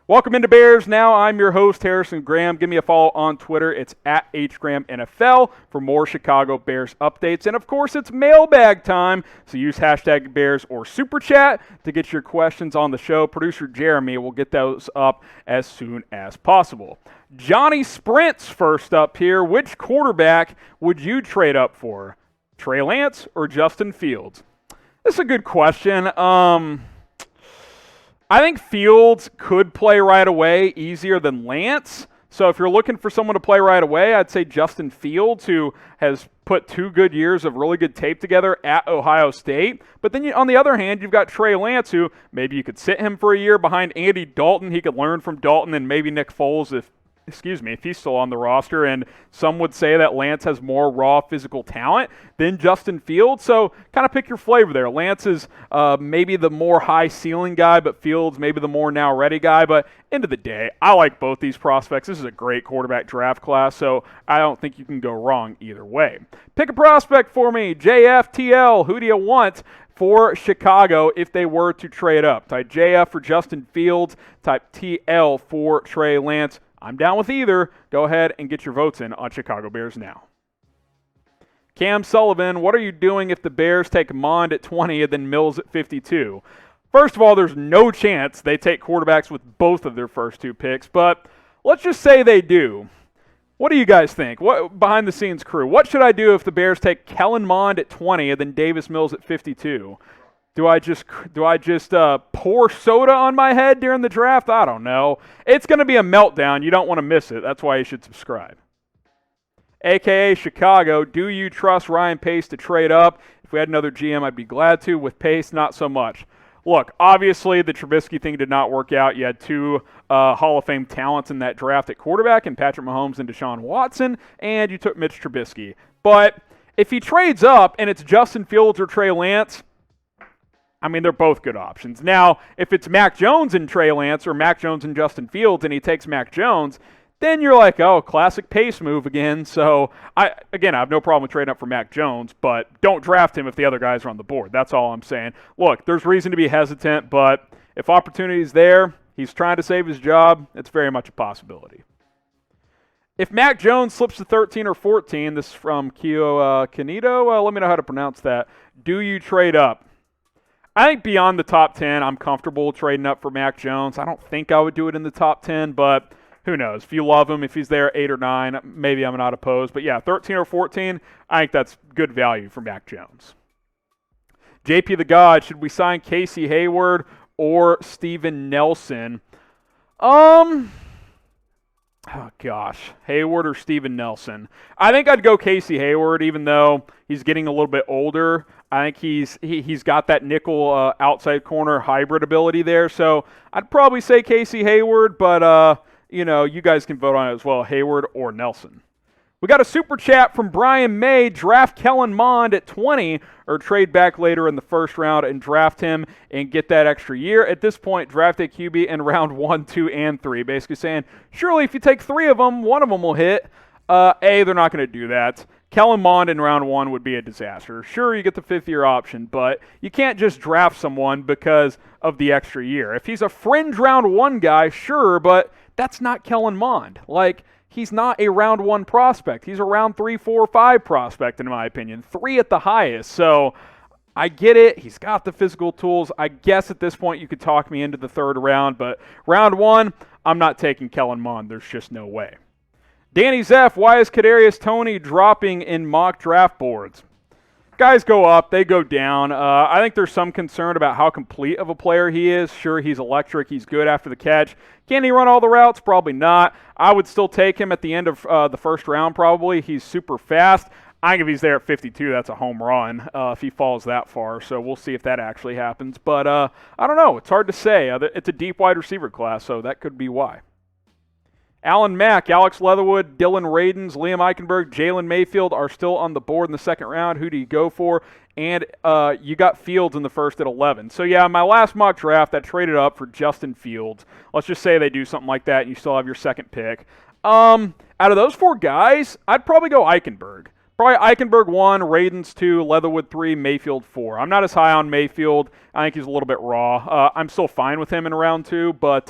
Welcome into Bears Now. I'm your host, Harrison Graham. Give me a follow on Twitter. It's at HGrahamNFL for more Chicago Bears updates. And, of course, it's mailbag time, so use hashtag Bears or Super Chat to get your questions on the show. Producer Jeremy will get those up as soon as possible. Johnny Sprints first up here. Which quarterback would you trade up for, Trey Lance or Justin Fields? This is a good question. I think Fields could play right away easier than Lance. So if you're looking for someone to play right away, I'd say Justin Fields, who has put 2 good years of really good tape together at Ohio State. But then on the other hand, you've got Trey Lance, who maybe you could sit him for a year behind Andy Dalton. He could learn from Dalton and maybe Nick Foles if he's still on the roster, and some would say that Lance has more raw physical talent than Justin Fields, so kind of pick your flavor there. Lance is maybe the more high ceiling guy, but Fields maybe the more now ready guy, but end of the day, I like both these prospects. This is a great quarterback draft class, so I don't think you can go wrong either way. Pick a prospect for me, JFTL, who do you want for Chicago if they were to trade up? Type JF for Justin Fields, type TL for Trey Lance. I'm down with either. Go ahead and get your votes in on Chicago Bears Now. Cam Sullivan, what are you doing if the Bears take Mond at 20 and then Mills at 52? First of all, there's no chance they take quarterbacks with both of their first 2 picks, but let's just say they do. What do you guys think? What behind the scenes crew? What should I do if the Bears take Kellen Mond at 20 and then Davis Mills at 52? Do I just pour soda on my head during the draft? I don't know. It's going to be a meltdown. You don't want to miss it. That's why you should subscribe. AKA Chicago, do you trust Ryan Pace to trade up? If we had another GM, I'd be glad to. With Pace, not so much. Look, obviously the Trubisky thing did not work out. You had 2 Hall of Fame talents in that draft at quarterback, and Patrick Mahomes and Deshaun Watson, and you took Mitch Trubisky. But if he trades up and it's Justin Fields or Trey Lance, I mean, they're both good options. Now, if it's Mac Jones and Trey Lance or Mac Jones and Justin Fields and he takes Mac Jones, then you're like, oh, classic Pace move again. So, I have no problem with trading up for Mac Jones, but don't draft him if the other guys are on the board. That's all I'm saying. Look, there's reason to be hesitant, but if opportunity is there, he's trying to save his job, it's very much a possibility. If Mac Jones slips to 13 or 14, this is from Kio Canito, let me know how to pronounce that. Do you trade up? I think beyond the top 10, I'm comfortable trading up for Mac Jones. I don't think I would do it in the top 10, but who knows? If you love him, if he's there 8 or 9, maybe I'm not opposed. But yeah, 13 or 14, I think that's good value for Mac Jones. JP the God, should we sign Casey Hayward or Steven Nelson? Oh gosh, Hayward or Steven Nelson. I think I'd go Casey Hayward, even though he's getting a little bit older. I think he's got that nickel outside corner hybrid ability there. So I'd probably say Casey Hayward, but you guys can vote on it as well, Hayward or Nelson. We got a super chat from Brian May. Draft Kellen Mond at 20 or trade back later in the first round and draft him and get that extra year. At this point, draft a QB in round 1, 2, and 3. Basically saying, surely if you take 3 of them, one of them will hit. They're not going to do that. Kellen Mond in round 1 would be a disaster. Sure, you get the 5th-year option, but you can't just draft someone because of the extra year. If he's a fringe round 1 guy, sure, but that's not Kellen Mond. He's not a round 1 prospect. He's a round 3, 4, 5 prospect, in my opinion. 3 at the highest. So I get it. He's got the physical tools. I guess at this point you could talk me into the 3rd round, but round 1, I'm not taking Kellen Mond. There's just no way. Danny Zeff, why is Kadarius Toney dropping in mock draft boards? Guys go up, they go down. I think there's some concern about how complete of a player he is. Sure, he's electric. He's good after the catch. Can he run all the routes? Probably not. I would still take him at the end of the 1st round probably. He's super fast. I think if he's there at 52, that's a home run if he falls that far. So we'll see if that actually happens. But I don't know. It's hard to say. It's a deep wide receiver class, so that could be why. Alan Mack, Alex Leatherwood, Dillon Radunz, Liam Eichenberg, Jalen Mayfield are still on the board in the 2nd round. Who do you go for? And you got Fields in the 1st at 11. So, yeah, my last mock draft, I traded up for Justin Fields. Let's just say they do something like that and you still have your 2nd pick. Out of those 4 guys, I'd probably go Eichenberg. Probably Eichenberg 1, Radunz 2, Leatherwood 3, Mayfield 4. I'm not as high on Mayfield. I think he's a little bit raw. I'm still fine with him in round 2, but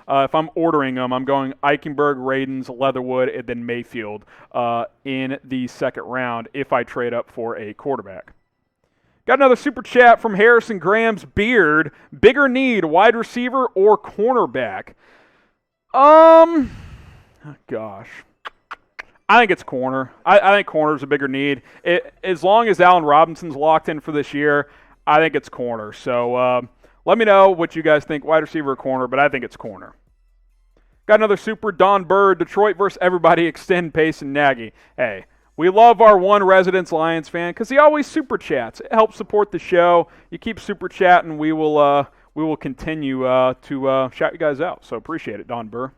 if I'm ordering them, I'm going Eichenberg, Radunz, Leatherwood, and then Mayfield in the second round if I trade up for a quarterback. Got another super chat from Harrison Graham's Beard. Bigger need, wide receiver or cornerback? Gosh. I think it's corner. I think corner's a bigger need. As long as Allen Robinson's locked in for this year, I think it's corner. So let me know what you guys think, wide receiver or corner, but I think it's corner. Got another super, Don Bird, Detroit versus everybody, extend Pace and Nagy. Hey, we love our one residence Lions fan because he always super chats. It helps support the show. You keep super chatting, we will continue to shout you guys out. So appreciate it, Don Burr.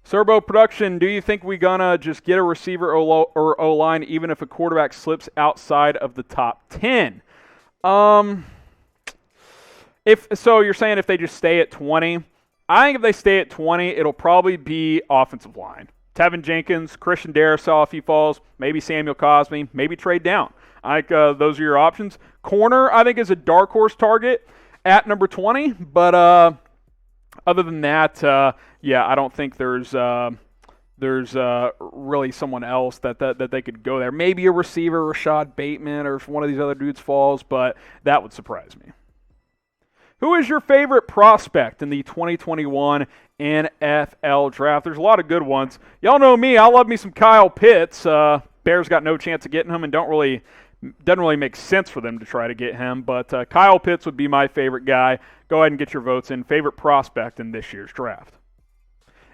Serbo Production, do you think we gonna just get a receiver or O-line even if a quarterback slips outside of the top 10? If so, you're saying if they just stay at 20? I think if they stay at 20, it'll probably be offensive line. Tevin Jenkins, Christian Darrisaw if he falls, maybe Samuel Cosme, maybe trade down. I think those are your options. Corner, I think, is a dark horse target at number 20, but other than that, I don't think there's really someone else that they could go there. Maybe a receiver, Rashad Bateman, or if one of these other dudes falls, but that would surprise me. Who is your favorite prospect in the 2021 NFL Draft? There's a lot of good ones. Y'all know me. I love me some Kyle Pitts. Bears got no chance of getting him and doesn't really make sense for them to try to get him. But Kyle Pitts would be my favorite guy. Go ahead and get your votes in. Favorite prospect in this year's draft.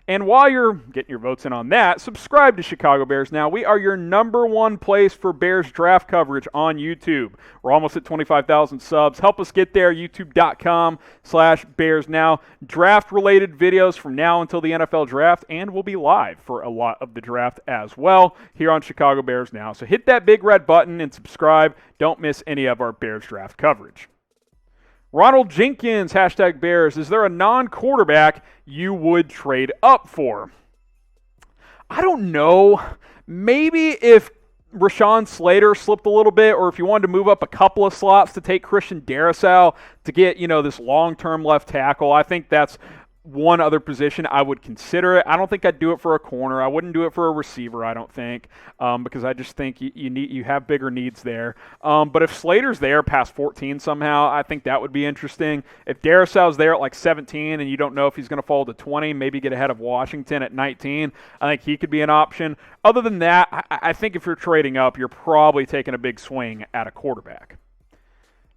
And while you're getting your votes in on that, subscribe to Chicago Bears Now. We are your number one place for Bears draft coverage on YouTube. We're almost at 25,000 subs. Help us get there, youtube.com/Bears Now. Draft-related videos from now until the NFL Draft, and we'll be live for a lot of the draft as well here on Chicago Bears Now. So hit that big red button and subscribe. Don't miss any of our Bears draft coverage. Ronald Jenkins, #Bears. Is there a non-quarterback you would trade up for? I don't know. Maybe if Rashawn Slater slipped a little bit, or if you wanted to move up a couple of slots to take Christian Darrisaw to get, this long-term left tackle. I think that's one other position I would consider it. I don't think I'd do it for a corner. I wouldn't do it for a receiver, I don't think, because I just think you have bigger needs there. But if Slater's there past 14 somehow, I think that would be interesting. If Darrisaw's there at like 17 and you don't know if he's going to fall to 20, maybe get ahead of Washington at 19, I think he could be an option. Other than that, I think if you're trading up, you're probably taking a big swing at a quarterback.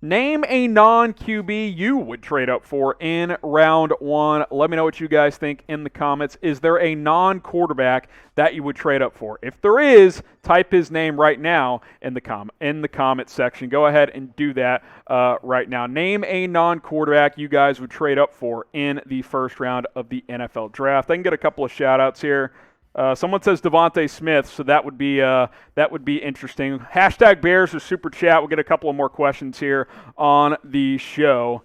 Name a non-QB you would trade up for in round 1. Let me know what you guys think in the comments. Is there a non-quarterback that you would trade up for? If there is, type his name right now in the comment section. Go ahead and do that right now. Name a non-quarterback you guys would trade up for in the first round of the NFL Draft. I can get a couple of shout-outs here. Someone says Devontae Smith, so that would be interesting. #Bears or Super Chat. We'll get a couple of more questions here on the show.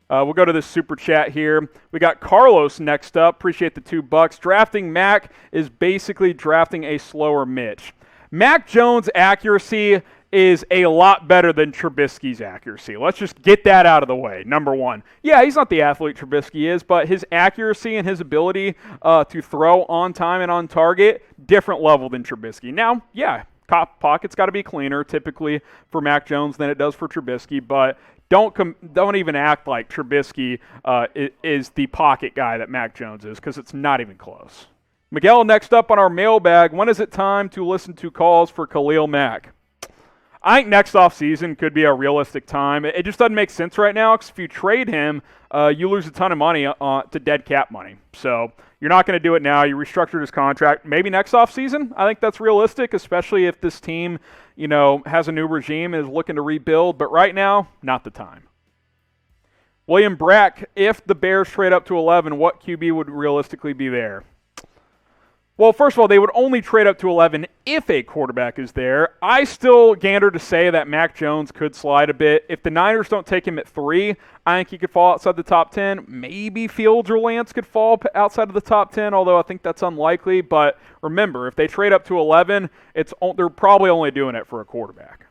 We'll go to this Super Chat here. We got Carlos next up. Appreciate the $2. Drafting Mack is basically drafting a slower Mitch. Mac Jones' accuracy is a lot better than Trubisky's accuracy. Let's just get that out of the way, number one. Yeah, he's not the athlete Trubisky is, but his accuracy and his ability to throw on time and on target, different level than Trubisky. Now, yeah, pocket's got to be cleaner typically for Mac Jones than it does for Trubisky, but don't even act like Trubisky is the pocket guy that Mac Jones is, because it's not even close. Miguel, next up on our mailbag, when is it time to listen to calls for Khalil Mack? I think next offseason could be a realistic time. It just doesn't make sense right now, because if you trade him, you lose a ton of money to dead cap money. So you're not going to do it now. You restructured his contract. Maybe next offseason. I think that's realistic, especially if this team, has a new regime and is looking to rebuild. But right now, not the time. William Brack, if the Bears trade up to 11, what QB would realistically be there? Well, first of all, they would only trade up to 11 if a quarterback is there. I still gander to say that Mac Jones could slide a bit. If the Niners don't take him at 3, I think he could fall outside the top 10. Maybe Fields or Lance could fall outside of the top 10, although I think that's unlikely. But remember, if they trade up to 11, they're probably only doing it for a quarterback.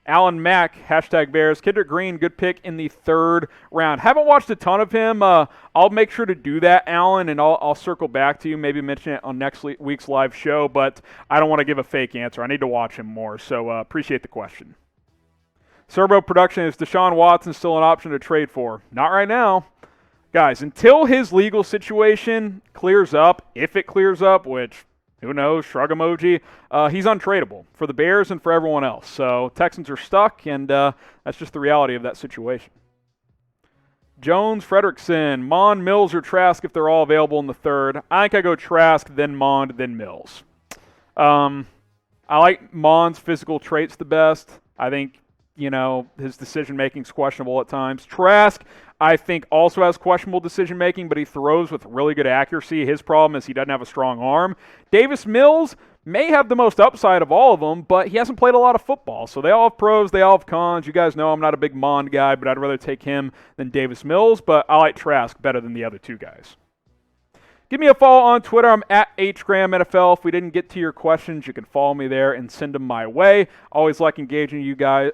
Alan Mack, hashtag Bears. Kendrick Green, good pick in the 3rd round. Haven't watched a ton of him. I'll make sure to do that, Alan, and I'll circle back to you, maybe mention it on next week's live show, but I don't want to give a fake answer. I need to watch him more, so appreciate the question. Serbo Production, is Deshaun Watson still an option to trade for? Not right now. Guys, until his legal situation clears up, if it clears up, which who knows, shrug emoji, he's untradeable for the Bears and for everyone else. So Texans are stuck, and that's just the reality of that situation. Jones, Frederickson, Mond, Mills, or Trask if they're all available in the 3rd. I think I go Trask, then Mond, then Mills. I like Mond's physical traits the best. I think, his decision-making is questionable at times. Trask, I think, also has questionable decision-making, but he throws with really good accuracy. His problem is he doesn't have a strong arm. Davis Mills may have the most upside of all of them, but he hasn't played a lot of football. So they all have pros, they all have cons. You guys know I'm not a big Mond guy, but I'd rather take him than Davis Mills, but I like Trask better than the other 2 guys. Give me a follow on Twitter. I'm at HGramNFL. If we didn't get to your questions, you can follow me there and send them my way. Always like engaging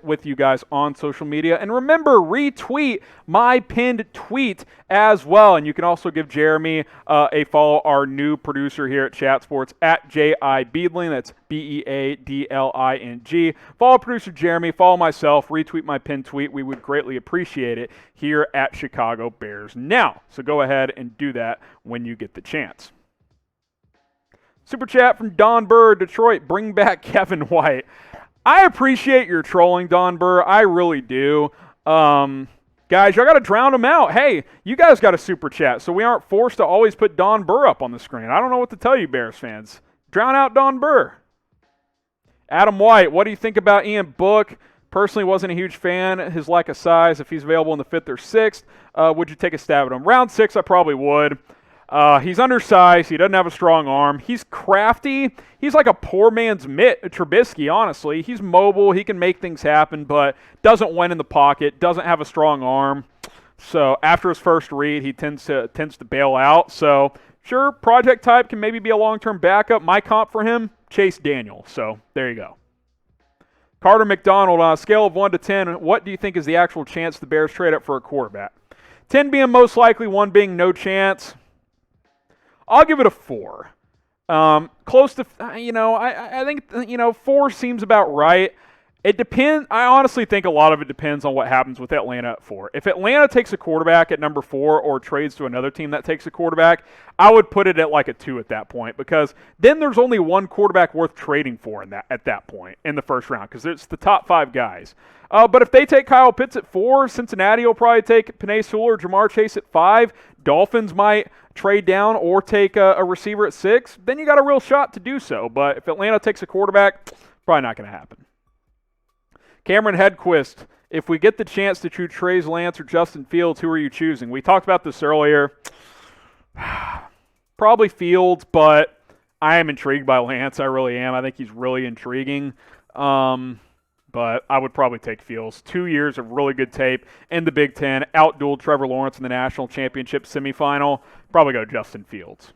with you guys on social media. And remember, retweet my pinned tweet as well. And you can also give Jeremy a follow, our new producer here at Chat Sports, at JIBeadling. That's BEADLING. Follow producer Jeremy, follow myself, retweet my pinned tweet. We would greatly appreciate it here at Chicago Bears Now. So go ahead and do that when you get the chance. Super chat from Don Burr, Detroit, bring back Kevin White. I appreciate your trolling, Don Burr. I really do. Guys, y'all got to drown him out. Hey, you guys got a super chat, so we aren't forced to always put Don Burr up on the screen. I don't know what to tell you, Bears fans. Drown out Don Burr. Adam White, what do you think about Ian Book? Personally, wasn't a huge fan. His lack of size, if he's available in the 5th or 6th, would you take a stab at him? Round 6, I probably would. He's undersized. He doesn't have a strong arm. He's crafty. He's like a poor man's Trubisky, honestly. He's mobile. He can make things happen, but doesn't win in the pocket, doesn't have a strong arm. So after his first read, he tends to bail out. So sure, project type can maybe be a long-term backup. My comp for him, Chase Daniel. So there you go. Carter McDonald, on a scale of 1 to 10, what do you think is the actual chance the Bears trade up for a quarterback? 10 being most likely, 1 being no chance. I'll give it a 4. Close to, I think, 4 seems about right. It depends. I honestly think a lot of it depends on what happens with Atlanta at 4. If Atlanta takes a quarterback at number 4 or trades to another team that takes a quarterback, I would put it at like a 2 at that point, because then there's only one quarterback worth trading for at that point in the first round, because it's the top 5 guys. But if they take Kyle Pitts at 4, Cincinnati will probably take Penei Sewell or Jamar Chase at 5. Dolphins might trade down or take a receiver at 6. Then you got a real shot to do so. But if Atlanta takes a quarterback, probably not going to happen. Cameron Hedquist, if we get the chance to choose Trey Lance or Justin Fields, who are you choosing? We talked about this earlier. Probably Fields, but I am intrigued by Lance. I really am. I think he's really intriguing. But I would probably take Fields. 2 years of really good tape in the Big Ten. Outdueled Trevor Lawrence in the National Championship semifinal. Probably go Justin Fields.